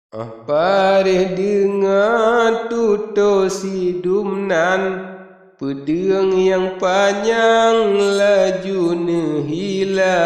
Pareh dengar tuto si dumnan, pedang yang panjang laju nehila,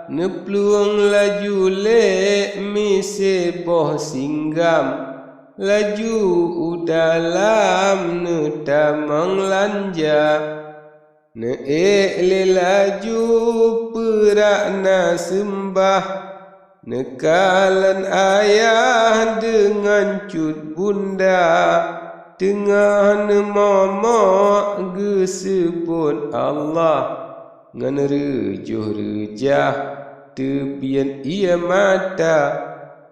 nepluang laju lek mise boh singgam, laju udalam netamang lanja, le laju perak na sembah, nekalan ayah dengan cut bunda, tengah nemomok gesebut Allah, ngan rejuh rejah tebian ia mata,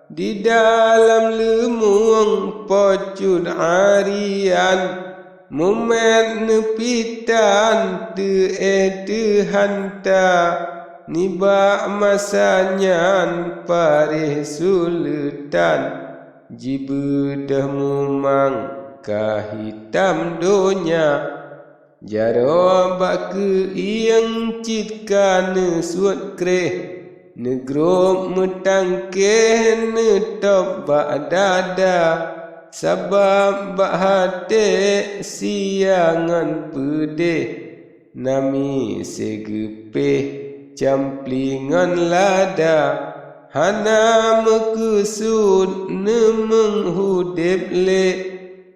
di dalam lemung pocut harian, mumet nepitan tehanta, nibak masanyan parih sultan, jibedah mumang kahitam donya, jaro bak ke iyang citka nesuat kreh, negro metangkeh netop bak dada, sabab bak hati siangan pedih, nami segepeh camplingan lada, hana mekusud nemeng hudip lek,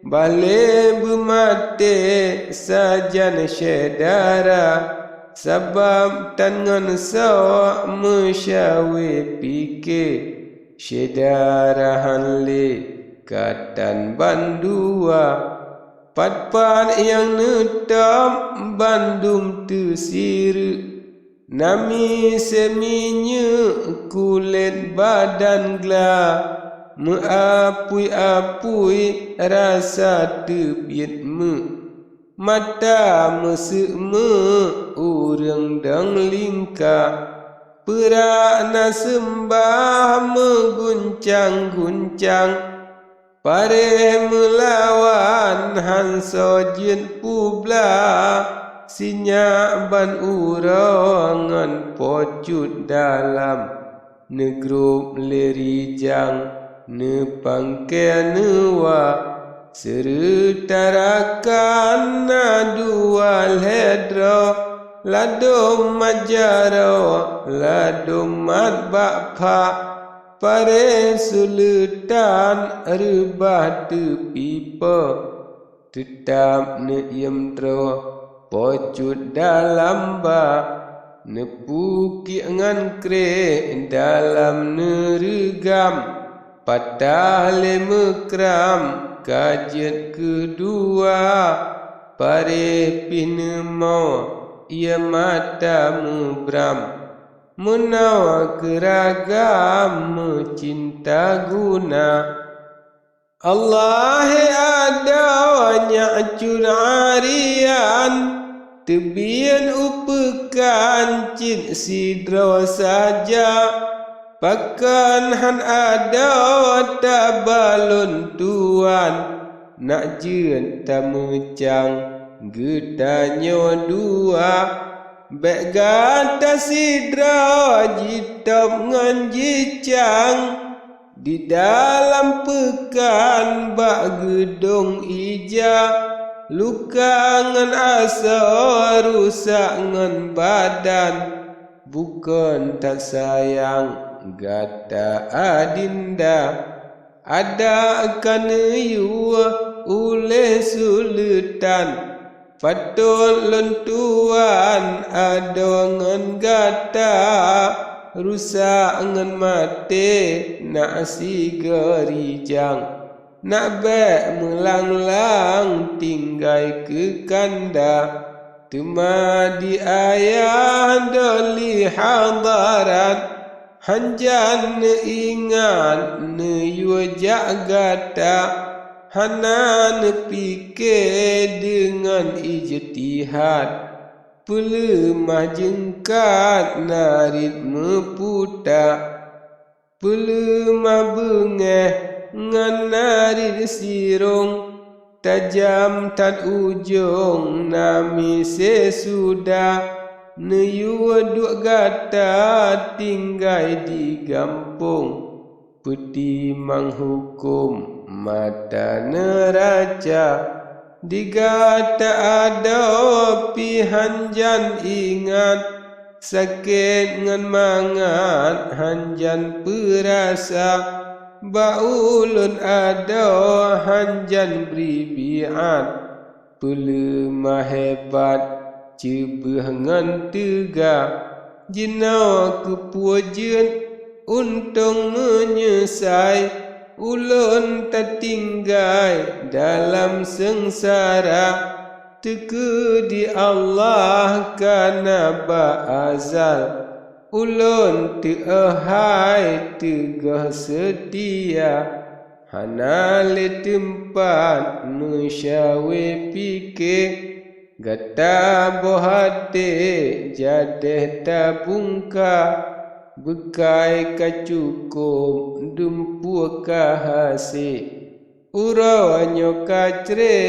bale bermate sajan syedara, sabab tangan sawak mesyawe fikir, syedarahan lek katan bandua, pat-pat yang netap bandum tersiru, nami seminye kulit badan gla, meapui-apui rasa tebiat mata meseme urang dang lingka, perak na sembah mengguncang-guncang, pare melawan hanso jin publa, sinyak ban urongan pocut dalam, negrup lerijang nepangke newa, serutarakan na dual hedro, ladum majaro ladum mat bakpa, pare sultan rebah tepipa, tetap neiyemdro pocut dalam ba, nepuki ngan kre dalam neregam, patah le mekram kajet kedua, pare pinemo ia mata mubram, menawa keragam mencinta guna, Allah adanya cun harian, tebian upekan cint sidro saja, pakan han ada tabalun tuan, nak jen tamecang gedanyo dua, bek gata sidro jitop ngan jicang, di dalam pekan bak gedung ija, luka ngan asa rusak ngan badan, bukan tak sayang gata adinda, ada kan yuwa oleh sultan, patul lentuan adongan gata, rusak ngan mate nak si gerijang, nak bek melanglang tinggai ke kanda, temadi ayah doli hadarat, hanjan ingat ne yuajak gata, hana ne fikir dengan ijtihad, pelemah jengkat narit meputak, pelemah bengeh ngan narit sirung, tajam tat ujung nami sesudah, neyu duk gata tinggai di gampung, peti menghukum mata neraca diga tak ada pihanjan ingat sakit ngan mangat hanjan perasa baulun ada hanjan beribiat pelemah hebat cebeh ngan tega jina kepujian untung menyesai ulun tertinggai dalam sengsara teka di Allah kana ba'azal ulun te'ahai tegah setia hanale tempat nusyawe fikir gata bohate jadeh tabungka bekai kacukum dumpu kahasi urawanya kacre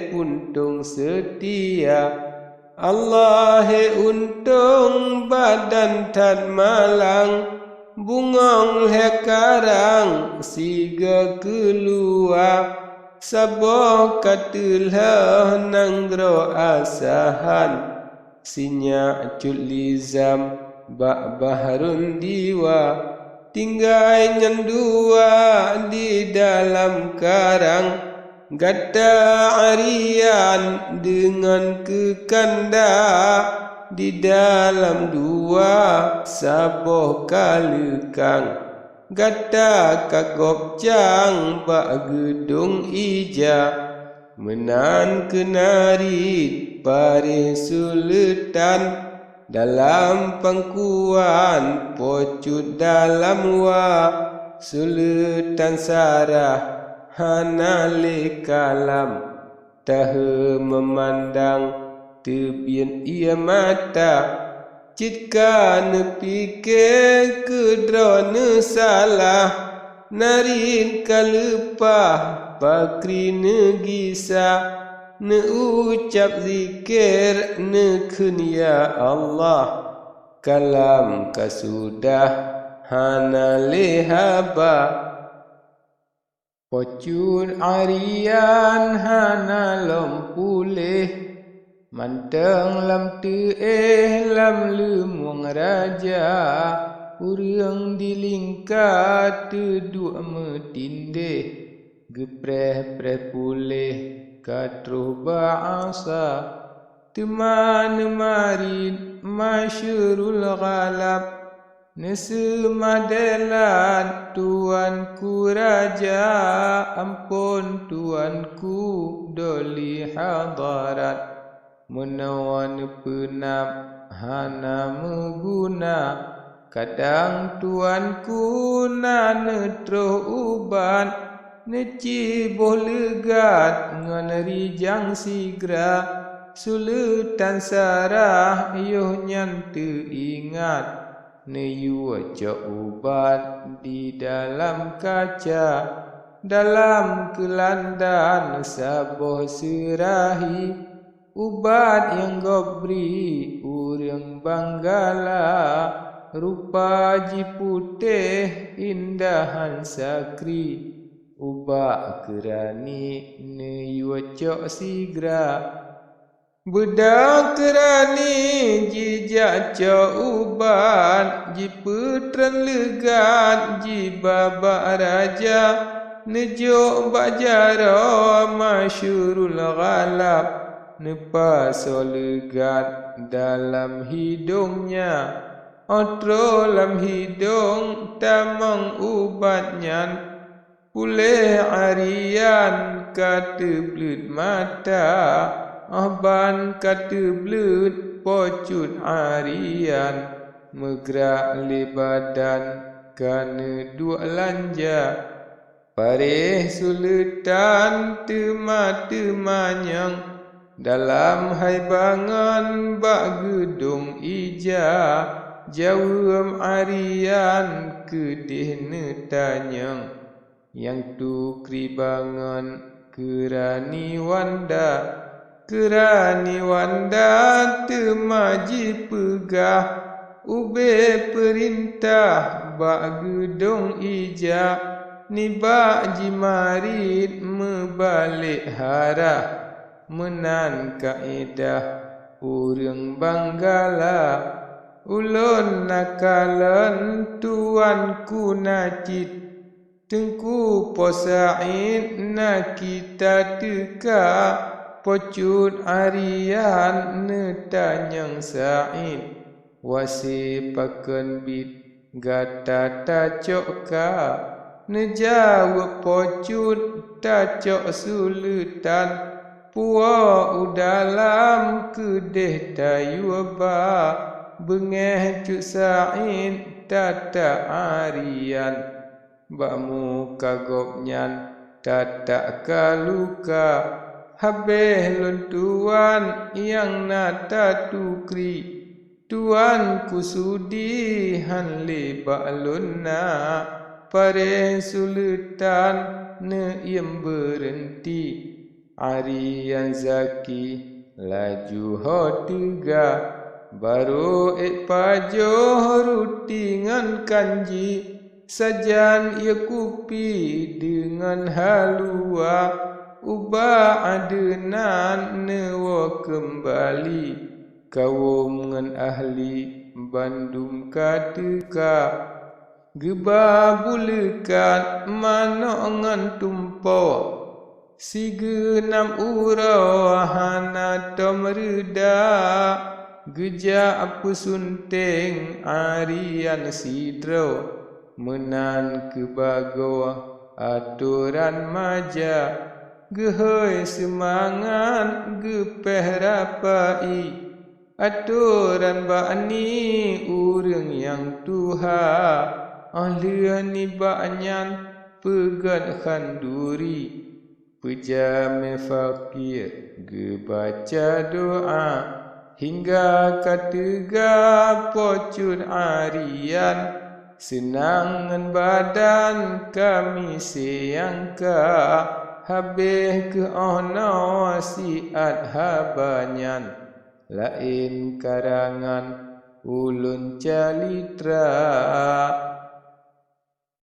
puntung setia Allah untung badan tan malang bungong hekarang siga keluar saboh katulah nanggro asahan sinya culizam bak baharun diwa tinggai nyandua di dalam karang gata arian dengan kekanda di dalam dua saboh kalekang gata kagop cang bak gedung ija menan kenari pari sultan dalam pangkuan pocut dalam wa sultan sarah hanale kalam tahe memandang tebian ia mata jika nepike kedrone salah narin kalepah pakri negisa ne ucap zikir ne ya Allah kalam kasudah hana lehaba pocun arian hana lompuleh manteng lam teeh lam lumung raja urang dilingkat dua metindeh gepreh-preh puleh katruh ba'asa teman marin masyurul ghalab nesemadelan tuanku raja ampun tuanku doli hadarat menawan penap hana meguna kadang tuanku nane troh uban neci boh legat ngan rijang sigra sultan sarah yuh nyan teingat ne yu cok ubat di dalam kaca dalam kelandan saboh serahi ubat yang gobri urang banggala rupa jiputeh indahan sakri ubak kerani ne yuacok sigra budak kerani jijak cok uban jiputran legat jibabak raja nejok bajara masyurul ghalab nepaso legat dalam hidungnya otro lam hidung tamang ubatnya pulih arian kata belut mata ahban kata belut pocut arian megrak le badan kana dua lanja pareh sultan tema-temanyang dalam haibangan bak gedung ija jawam arian kedih netanyang yang tu kribangan kerani wanda temaji pegah ube perintah bak gedung ija ni bak jimarit membalik harah menan kaedah urang Banggala ulun nakalan tuanku najid Tengku Posaid na kita teka pocut arian netanyang Said wasi paken bit gata tacok ka nejawab pocut tacok sulutan puwa udalam kedeh tayuba bengeh cuk Said tata arian bakmu kagopnyan tata kaluka habeh lun tuan yang nata tukri tuan kusudi hanli baklun na pare sulutan ne iem berhenti arian zaki laju hotiga baru pajo rutingan kanji sajan ia kupi dengan halua ubah adenan newa kembali kaum ngan ahli Bandung kateka geba bulekat mano ngan tumpo si genam urau hana tomreda geja apa sunting arian sidro menan kebagoh aturan maja gehoi semangat gepeh rapai aturan bakni urang yang tuha ahlian baknyan pegat khanduri pejame fakir gebaca doa hingga katega pocut arian senangan badan kami sayangka habeh ke ono siat habanyan lain karangan ulun calitra